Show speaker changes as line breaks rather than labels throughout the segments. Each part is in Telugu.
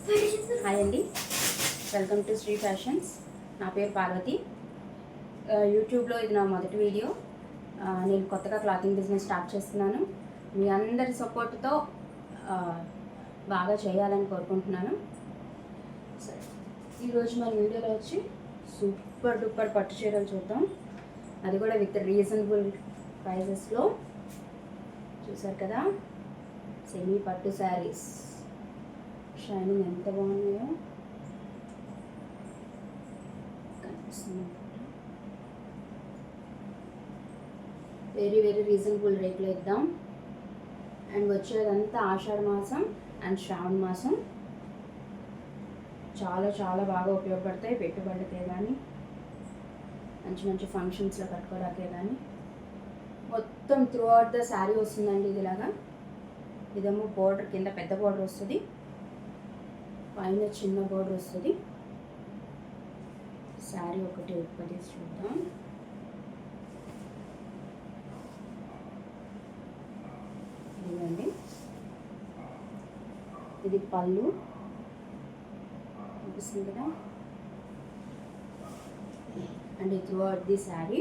హాయ్ అండి, వెల్కమ్ టు శ్రీ ఫ్యాషన్స్. నా పేరు పార్వతి. యూట్యూబ్లో ఇది నా మొదటి వీడియో. నేను కొత్తగా క్లాతింగ్ బిజినెస్ స్టార్ట్ చేస్తున్నాను. మీ అందరి సపోర్ట్తో బాగా చేయాలని కోరుకుంటున్నాను. సరే, ఈరోజు మన వీడియోలో వచ్చి సూపర్ డూపర్ పట్టు చీరలు చూద్దాం. అది కూడా విత్ రీజనబుల్ ప్రైజెస్లో. చూసారు కదా, సెమీ పట్టు శారీస్ షైనింగ్ ఎంత బాగున్నాయో కనిపిస్తుంది. వెరీ వెరీ రీజనబుల్ రేట్లో ఇద్దాం. అండ్ వచ్చేదంతా ఆషాఢ మాసం అండ్ శ్రావణ మాసం. చాలా చాలా బాగా ఉపయోగపడతాయి పెట్టుబడికే కానీ, మంచి మంచి ఫంక్షన్స్లో కట్టుకోవడానికే కానీ. మొత్తం త్రూ అవుట్ ద శారీ వస్తుందండి. ఇదిలాగా ఇదేమో బోర్డర్, కింద పెద్ద బోర్డర్ వస్తుంది, పైన చిన్న బోర్డర్ వస్తుంది. శారీ ఒకటి ఉత్పత్తి చూద్దాం. ఇదండి, ఇది పళ్ళు కనిపిస్తుంది కదా. And through out the sari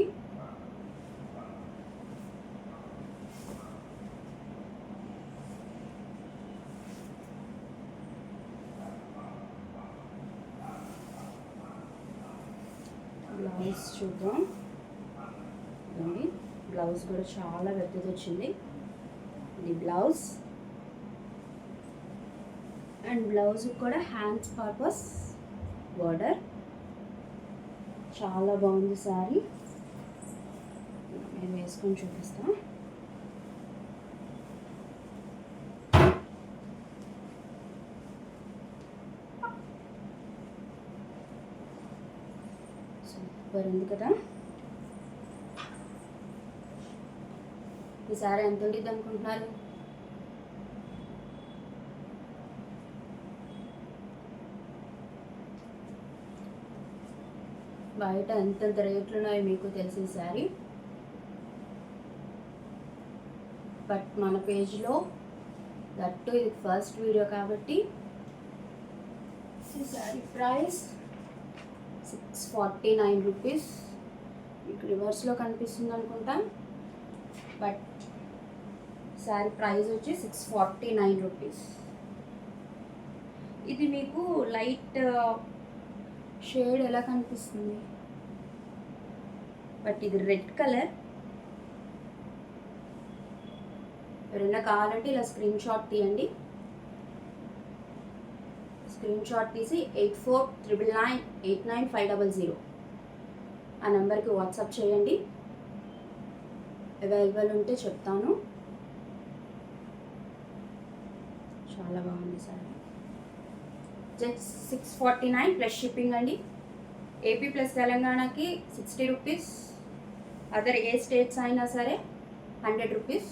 blouse చూద్దాం. అండి, బ్లౌజ్ కూడా చాలా పెద్దది వచ్చింది. ఇది బ్లౌజ్. అండ్ బ్లౌజ్ కూడా హ్యాండ్స్ పర్పస్ బోర్డర్. చాలా బాగుంది శారీ. నేను వేసుకొని చూపిస్తాను. సూపర్ ఉంది కదా. ఈ సారీ ఎంత ఉంటుంది అనుకుంటున్నారు? బయట ఎంతెంత రేట్లు ఉన్నాయో మీకు తెలిసిన శారీ. బట్ మన పేజ్లో దట్టు ఇది ఫస్ట్ వీడియో కాబట్టి ఈ శారీ ప్రైస్ 649 రూపీస్. మీకు రివర్స్లో కనిపిస్తుంది అనుకుంటా. బట్ శారీ ప్రైస్ వచ్చి 649 రూపీస్. ఇది మీకు లైట్ షేడ్ ఎలా కనిపిస్తుంది, బట్ ఇది రెడ్ కలర్. ఎవరైనా కావాలంటే ఇలా స్క్రీన్ షాట్ తీయండి. స్క్రీన్ షాట్ తీసి 8499989500 ఆ నెంబర్కి వాట్సాప్ చేయండి. అవైలబుల్ ఉంటే చెప్తాను. చాలా బాగుంది సార్. జస్ట్ 649 ప్లస్ షిప్పింగ్ అండి. ఏపీ ప్లస్ తెలంగాణకి 60 రూపీస్. అదర్ ఏ స్టేట్స్ అయినా సరే 100 రూపీస్.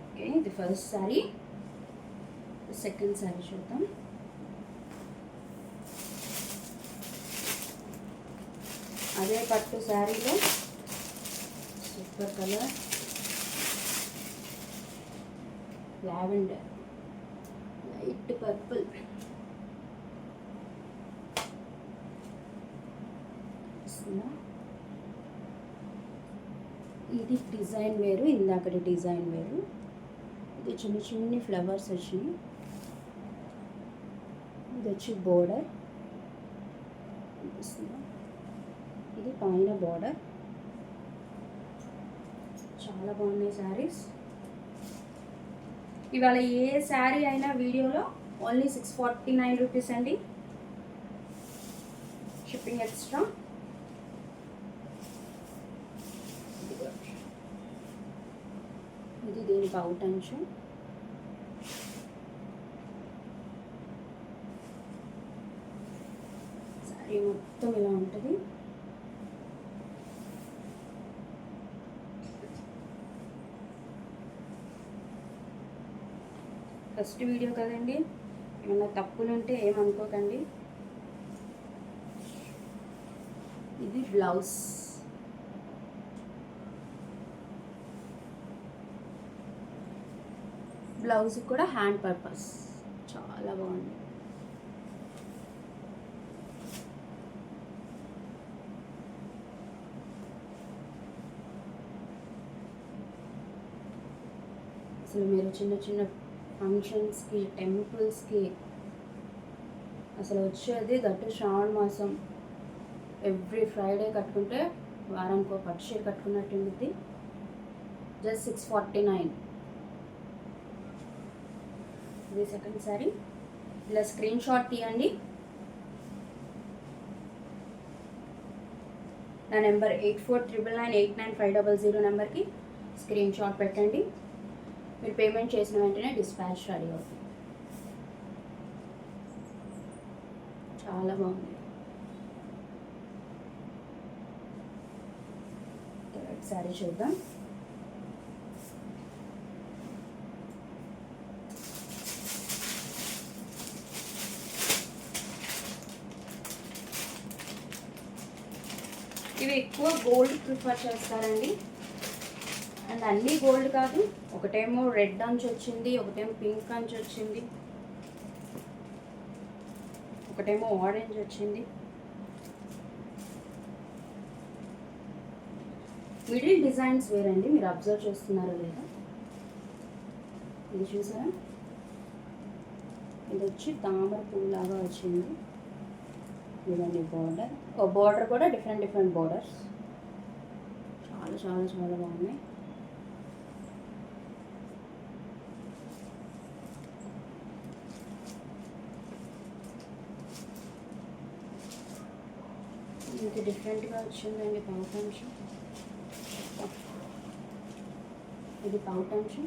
ఓకే, ఇది ఫస్ట్ శారీ. సెకండ్ శారీ చూద్దాం. అదే పట్టు శారీలో super colour lavender, light purple. ఇది డిజైన్ వేరు, ఇందాకటి డిజైన్ వేరు. ఇది చిన్న చిన్ని ఫ్లవర్స్ వచ్చినాయి. ఇది వచ్చి బోర్డర్ అనిపిస్తుందా. ఇది పైన బోర్డర్. చాలా బాగున్నాయి శారీస్. ఇవాళ ఏ శారీ అయినా వీడియోలో ఓన్లీ 649 రూపీస్ అండి. Shipping extra. ఇది దీనికి అవుట్ అంచు. శారీ మొత్తం ఇలా ఉంటుంది. ఫస్ట్ వీడియో కదండి, ఏమన్నా తప్పులు ఉంటే ఏమనుకోకండి. ఇది బ్లౌజ్. బ్లౌజ్ కూడా హ్యాండ్ పర్పస్. చాలా చాలా బాగుంది. అసలు మీరు చిన్న చిన్న ఫంక్షన్స్కి, టెంపుల్స్కి అసలు వచ్చేది దట్టు శ్రావణ మాసం ఎవ్రీ ఫ్రైడే కట్టుకుంటే వారానికి ఒక పట్టు చీర కట్టుకున్నట్టు ఉంటుంది. జస్ట్ 649. ఇది సెకండ్ శారీ. ఇలా స్క్రీన్ షాట్ తీయండి. నా నెంబర్ 8499989500 నెంబర్కి స్క్రీన్ షాట్ పెట్టండి. మీరు పేమెంట్ చేసిన వెంటనే డిస్పాచ్ రెడీ అవుతుంది. చాలా బాగుంది. థర్డ్ శారీ చూద్దాం. ఇవి ఎక్కువ గోల్డ్ ప్రిఫర్ చేస్తారండి. అండ్ అన్నీ గోల్డ్ కాదు, ఒకటేమో రెడ్ అంచు వచ్చింది, ఒకటేమో పింక్ అంచు వచ్చింది, ఒకటేమో ఆరెంజ్ వచ్చింది. మిడిల్ డిజైన్స్ వేరండి, మీరు అబ్జర్వ్ చేస్తున్నారా లేదా? ఇది చూసారా, ఇది వచ్చి తామర పువ్వులాగా వచ్చింది. ఇదండి బార్డర్. బార్డర్ కూడా డిఫరెంట్ బార్డర్స్. చాలా చాలా చాలా బాగున్నాయి. ఇది డిఫరెంట్గా వచ్చిందండి పౌటాంశం. ఇది పౌటాంశం.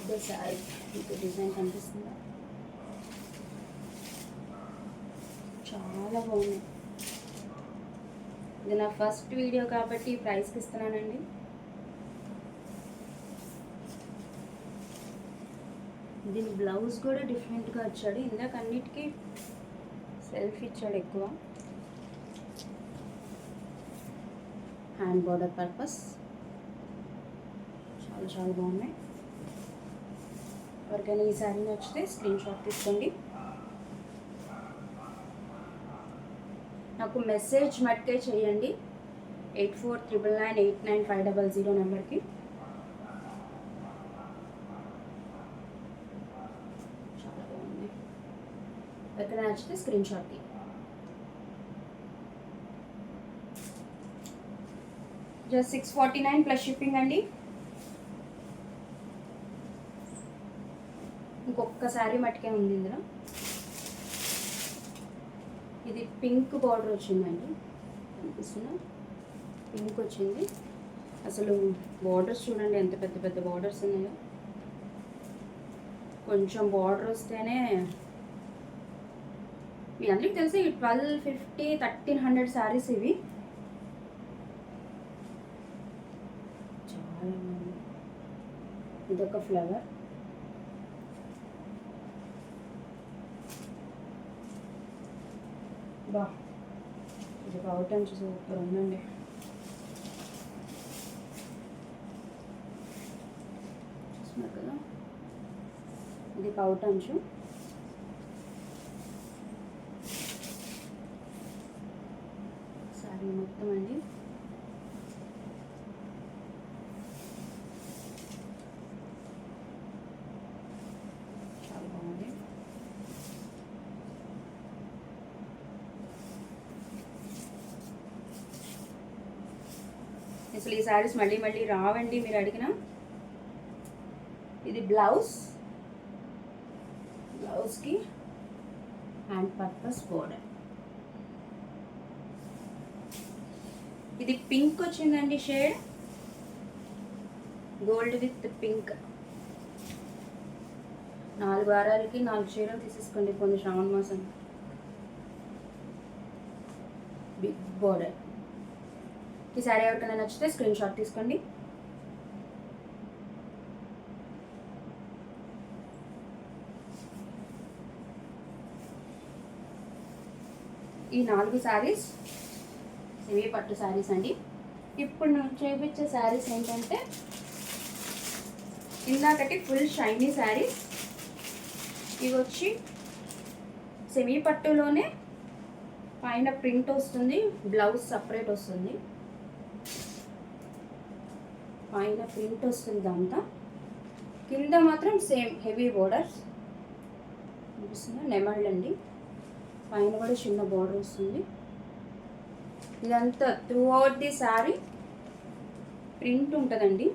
ద సైడ్ మీకు డిజైన్ కనిపిస్తుందా? చాలా బాగుంది. ఇది నా ఫస్ట్ వీడియో కాబట్టి ప్రైస్కి ఇస్తున్నానండి. దీని బ్లౌజ్ కూడా డిఫరెంట్గా వచ్చాడు. ఇందాక అన్నిటికీ సెల్ఫ్ ఇచ్చాడు ఎక్కువ. హ్యాండ్ బార్డర్ పర్పస్ చాలా చాలా బాగున్నాయి. ఎవరికైనా ఈ శారీ నచ్చితే స్క్రీన్ షాట్ తీసుకోండి. నాకు మెసేజ్ మట్టే చేయండి 8499989500 నెంబర్కి. చాలా బాగుంది. ఎవరికైనా నచ్చితే స్క్రీన్ షాట్ తీ. జస్ట్ 649 ప్లస్ షిప్పింగ్ అండి. ఇంకొక శారీ మట్టుకే ఉంది ఇందులో. ఇది పింక్ బార్డర్ వచ్చిందండి, కనిపిస్తున్నా? పింక్ వచ్చింది. అసలు బార్డర్స్ చూడండి ఎంత పెద్ద పెద్ద బార్డర్స్ ఉన్నాయో. కొంచెం బార్డర్ వస్తేనే మీ అందరికీ తెలిసి 1250 1300 శారీస్ ఇవి. చాలా బాగుంది. ఇదొక ఫ్లవర్. బా, ఇది పౌటాంచు సూపర్ ఉందండి. చూస్తున్నారు కదా, ఇది పౌటాంచు. శారీ మొత్తం అండి. చాలా బాగుంది. అసలు ఈ శారీస్ మళ్ళీ మళ్ళీ రావండి మీరు అడిగిన. ఇది బ్లౌజ్కి హ్యాండ్ పర్పస్ బోర్డర్. ఇది పింక్ వచ్చిందండి షేడ్, గోల్డ్ విత్ పింక్. 4 వారాలకి 4 చీరలు తీసేసుకోండి కొన్ని శ్రావణ మాసం. Big border. ఈ శారీ ఎవరికైనా నచ్చితే స్క్రీన్ షాట్ తీసుకోండి. ఈ 4 శారీస్ ఇవి పట్టు శారీస్ అండి. ఇప్పుడు నేను చూపించే శారీస్ ఏంటంటే ఇందాకటి ఫుల్ షైనీ శారీ. ఇవి వచ్చి సెమీ పట్టులోనే పైన ప్రింట్ వస్తుంది, బ్లౌజ్ సపరేట్ వస్తుంది. పైన ప్రింట్ వస్తుంది ఇదంతా, కింద మాత్రం సేమ్ హెవీ బోర్డర్స్ నెమళ్ళు అండి. పైన కూడా చిన్న బోర్డర్ వస్తుంది. ఇదంతా through out the sari print ఉంటుందండి.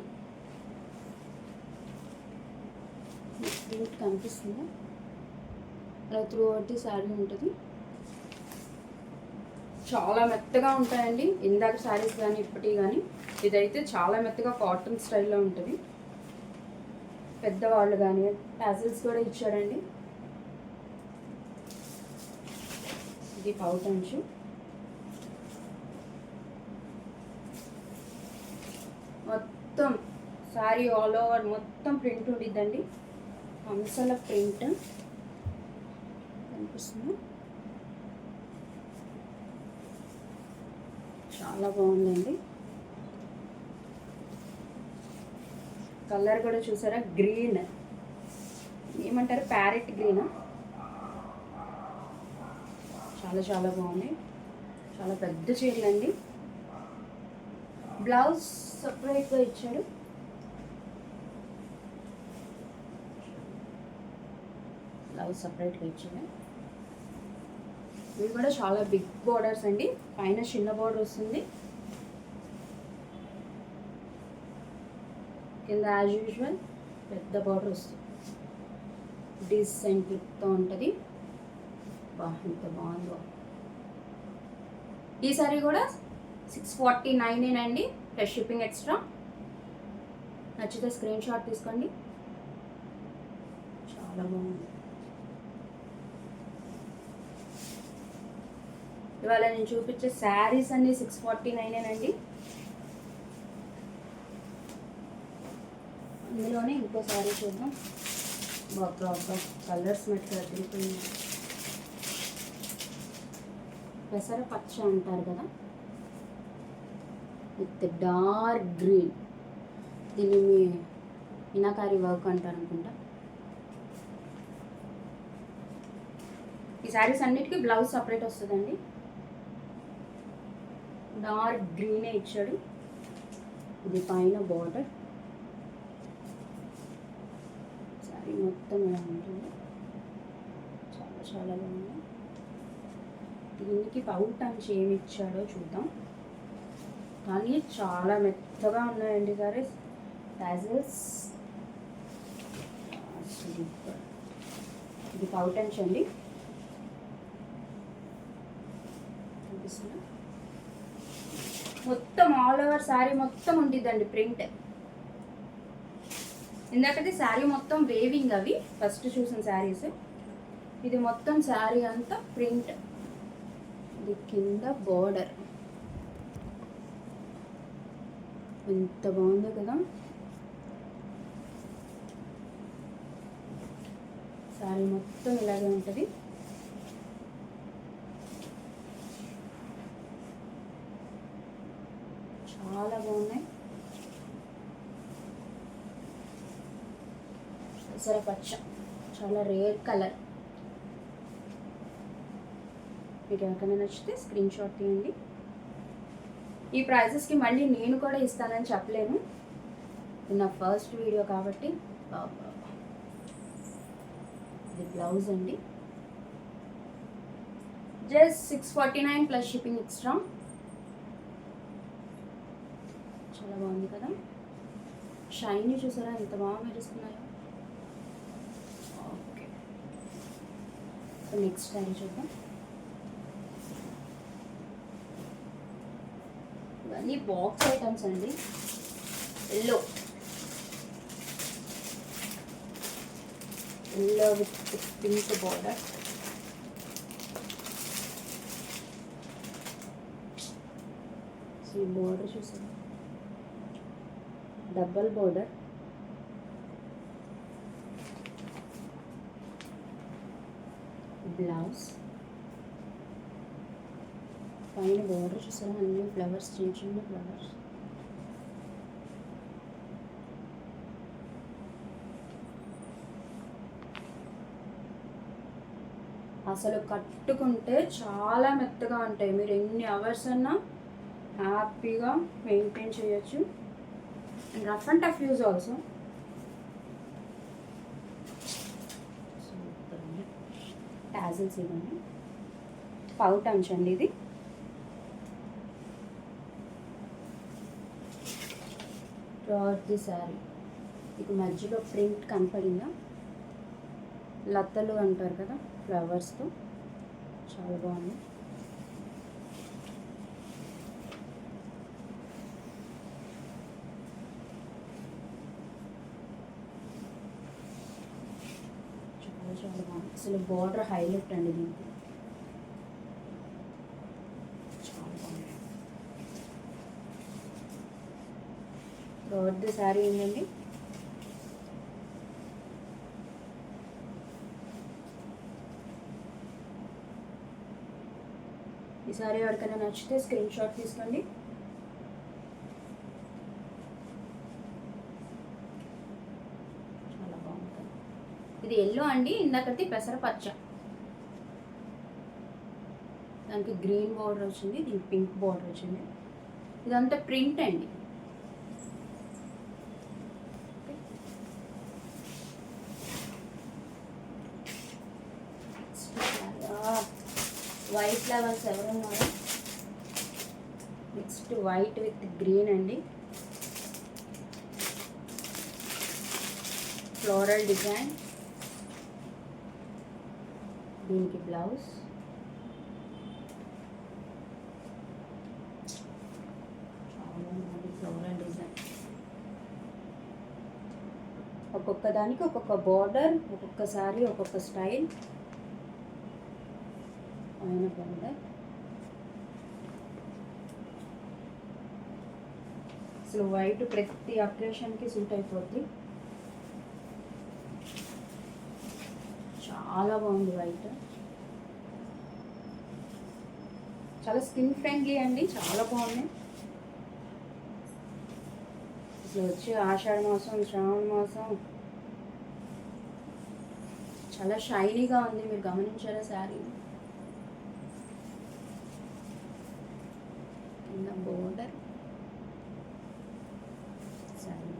ప్రింట్ కనిపిస్తుంది, అలా త్రూ అవుట్ ది శారీ ఉంటుంది. చాలా మెత్తగా ఉంటాయండి ఇందాక శారీస్ కానీ ఇప్పటి కానీ. ఇదైతే చాలా మెత్తగా కాటన్ స్టైల్లో ఉంటుంది. పెద్దవాళ్ళు కానీ టాజిల్స్ కూడా ఇచ్చాడండి. ఇది పౌట్ అంచు. మొత్తం శారీ ఆల్ ఓవర్ మొత్తం ప్రింట్ ఉండిద్దండి. హంసల ప్రింట్ కనిపిస్తుంది, చాలా బాగుందండి. కలర్ కూడా చూసారా, గ్రీన్ ఏమంటారు, ప్యారెట్ గ్రీనా. చాలా చాలా బాగుంది. చాలా పెద్ద చీరలండి. బ్లౌజ్ సపరేట్గా ఇచ్చాడు. బ్లౌజ్ సపరేట్గా ఇచ్చాడు. ఇవి కూడా చాలా బిగ్ బోర్డర్స్ అండి. పైన చిన్న బోర్డర్ వస్తుంది, కింద యాజ్ యూజువల్ పెద్ద బోర్డర్ వస్తుంది. డీసెంట్ లుక్తో ఉంటుంది. ఎంత బాగుందో. ఈ సారీ కూడా 649 అండి, ప్లస్ షిప్పింగ్ ఎక్స్ట్రా. నచ్చితే స్క్రీన్ షాట్ తీసుకోండి. చాలా బాగుంది. ఇవాళ నేను చూపించే శారీస్ అన్ని 649 అండి. అందులోనే ఇంకో శారీ చూద్దాం. బాగా కలర్స్ మెట్గా తిరిగిపోయింది. పెసర పచ్చ అంటారు కదా, విత్ డార్క్ గ్రీన్. దీన్ని మీనాకారి వర్క్ అంటారు అనుకుంటా. ఈ శారీస్ అన్నిటికీ బ్లౌజ్ సపరేట్ వస్తుందండి. డార్క్ గ్రీనే ఇచ్చాడు. ఇది పైన బార్డర్. శారీ మొత్తం ఇలా ఉంటుంది. చాలా చాలా బాగుంది. దీనికి పౌట్ అంచు ఏమి ఇచ్చాడో చూద్దాం. కానీ చాలా మెత్తగా ఉన్నాయండి సారీస్. టాజిల్స్. ఇది పౌట్ అంచు అండి. మొత్తం ఆల్ ఓవర్ శారీ మొత్తం ఉంటుందండి ప్రింట్. ఇందాకటి శారీ మొత్తం వేవింగ్ అవి ఫస్ట్ చూసిన శారీస్. ఇది మొత్తం శారీ అంతా ప్రింట్. ఇది కింద బోర్డర్. ఎంత బాగుందో కదా. శారీ మొత్తం ఇలాగే ఉంటుంది. చాలా బాగున్నాయి. పెసర పచ్చ చాలా రేర్ కలర్. మీకు ఎవరికైనా నచ్చితే స్క్రీన్ షాట్ తీయండి. ఈ ప్రైజెస్కి మళ్ళీ నేను కూడా ఇస్తానని చెప్పలేను, ఇది నా ఫస్ట్ వీడియో కాబట్టి. ఇది బ్లౌజ్ అండి. Just 649 plus shipping extra. చాలా బాగుంది కదా. షైనీ చూసారా ఎంత బాగా మెరుస్తున్నాయో. ఓకే, నెక్స్ట్ శారీ చూద్దాం. ఇవన్నీ బాక్స్ ఐటమ్స్ అండి. Yellow with pink border. ఈ బోర్డర్ చూసారు, డబల్ బోర్డర్. బ్లౌజ్ పైన బోర్డర్ చూసారా, అన్ని ఫ్లవర్స్, చిన్న చిన్న ఫ్లవర్స్. అసలు కట్టుకుంటే చాలా మెత్తగా ఉంటాయి. మీరు ఎన్ని అవర్స్ అన్నా హ్యాపీగా మెయింటైన్ చేయొచ్చు. And rough and tough use also. Tassels ఇవన్నీ పౌట్ అంచండి. ఇది ది శారీ మీకు మధ్యలో ప్రింట్ కనపడిందా? లతలు అంటారు కదా, ఫ్లవర్స్తో చాలా బాగుంది. చాలా చాలా బాగుంది. అసలు బార్డర్ హైలైట్ అండి దీనికి. చాలా బాగుంది. ది శారీ ఏంటండి? ఈ సారీ ఎవరికైనా నచ్చితే స్క్రీన్ షాట్ తీసుకోండి. చాలా బాగుంటుంది. ఇది ఎల్లో అండి, ఇందాకటి పెసరపచ్చ. దానికి గ్రీన్ బార్డర్ వచ్చింది, దీనికి పింక్ బార్డర్ వచ్చింది. ఇదంతా ప్రింట్ అండి. వైట్ ఫ్లవర్స్ ఎవరున్నారు? నెక్స్ట్ వైట్ విత్ గ్రీన్ అండి. Floral design. దీనికి బ్లౌజ్. Floral design. ఒక్కొక్క దానికి ఒక్కొక్క బార్డర్, ఒక్కొక్కసారి ఒక్కొక్క స్టైల్. పైన బార్డర్. అసలు వైట్ ప్రతి అకేషన్కి సూట్ అయిపోద్ది. చాలా బాగుంది వైట్. చాలా స్కిన్ ఫ్రెండ్లీ అండి, చాలా బాగుంది. అసలు వచ్చి ఆషాఢ మాసం, శ్రావణ మాసం చాలా షైనీగా ఉంది. మీరు గమనించారా శారీ? కింద బోర్డర్. శారీ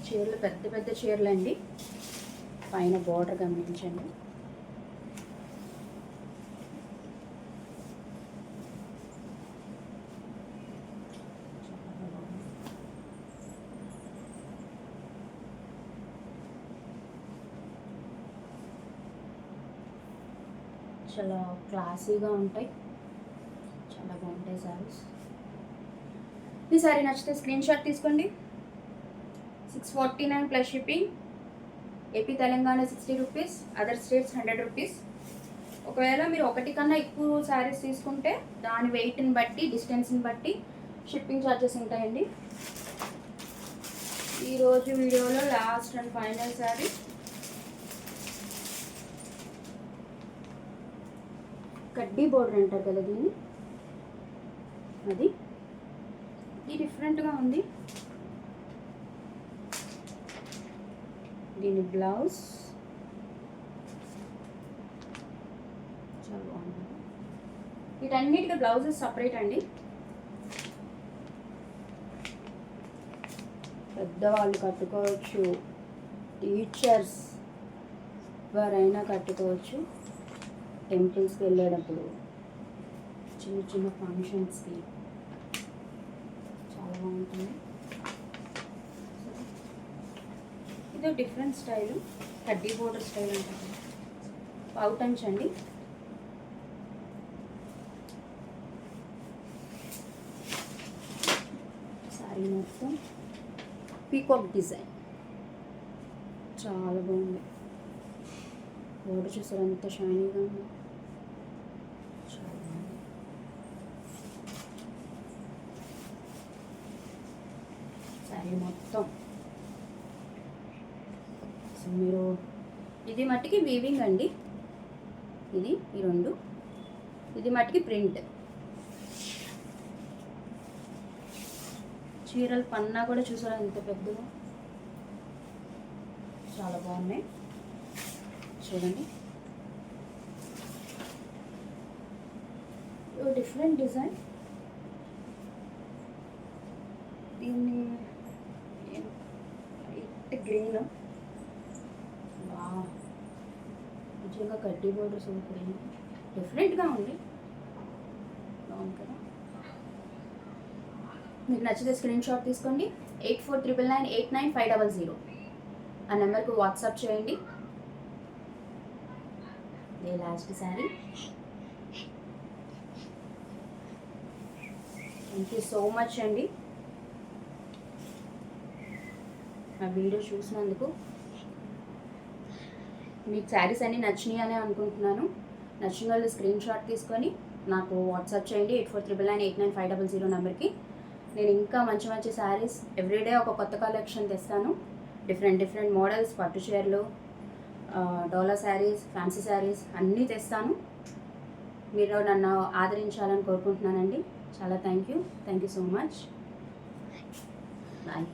చీరలు పెద్ద పెద్ద చీరలు అండి. పైన బోర్డర్ గమనించండి. చాలా క్లాసీగా ఉంటాయి, చాలా బాగుంటాయి శారీస్. ఈ శారీ నచ్చితే స్క్రీన్ షాట్ తీసుకోండి. 649 plus shipping. AP Telangana 60 rupees, other states 100 rupees. ఒకవేళ మీరు ఒకటి కన్నా ఎక్కువ శారీస్ తీసుకుంటే దాని వెయిట్ని బట్టి, డిస్టెన్స్ని బట్టి షిప్పింగ్ ఛార్జెస్ ఉంటాయండి. ఈరోజు వీడియోలో లాస్ట్ అండ్ ఫైనల్ శారీ. కడ్డీ బోర్డర్ అంటారు కదా దీన్ని, అది ఇది డిఫరెంట్గా ఉంది. దీని బ్లౌజ్ చాలా బాగుంది. వీటన్నిటికీ బ్లౌజెస్ సపరేట్ అండి. పెద్దవాళ్ళు కట్టుకోవచ్చు, టీచర్స్ ఎవరైనా కట్టుకోవచ్చు. టెంపుల్స్కి వెళ్ళేటప్పుడు, చిన్న చిన్న ఫంక్షన్స్కి చాలా బాగుంటుంది. ఇది డిఫరెంట్ స్టైల్, కడ్డీ బోర్డర్ స్టైల్ ఉంటుంది. పౌట్ అంచండి. శారీ మొత్తం పీకాక్ డిజైన్ చాలా బాగుంది. బోర్డర్ చూసారు ఎంత షైనీగా ఉంది. శారీ మొత్తం మీరు ఇది మట్టికి వీవింగ్ అండి. ఇది ఈ రెండు, ఇది మట్టికి ప్రింట్. చీరలు పన్నా కూడా చూసారా ఎంత పెద్దగా. చాలా బాగున్నాయి. చూడండి, డిఫరెంట్ డిజైన్. దీన్ని లైట్ గ్రీన్, నిజంగా కడ్డీ బోర్డర్ సూపర్, డిఫరెంట్గా ఉంది, బాగుంది కదా. మీకు నచ్చితే స్క్రీన్ షాట్ తీసుకోండి. 8499989500 ఆ నెంబర్కి వాట్సాప్ చేయండి. ఇదే last sari. Thank you so much అండి నా వీడియో చూసినందుకు. మీకు శారీస్ అన్నీ నచ్చినాయి అని అనుకుంటున్నాను. నచ్చిన వాళ్ళు స్క్రీన్ షాట్ తీసుకొని నాకు వాట్సాప్ చేయండి 8499989500 నెంబర్కి. నేను ఇంకా మంచి మంచి శారీస్ ఎవ్రీడే ఒక కొత్త కలెక్షన్ తెస్తాను. డిఫరెంట్ మోడల్స్, పట్టు చీరలు, డోలా శారీస్, ఫ్యాన్సీ శారీస్ అన్నీ తెస్తాను. మీరు నన్ను ఆదరించాలని కోరుకుంటున్నానండి. చాలా thank you so much. Bye.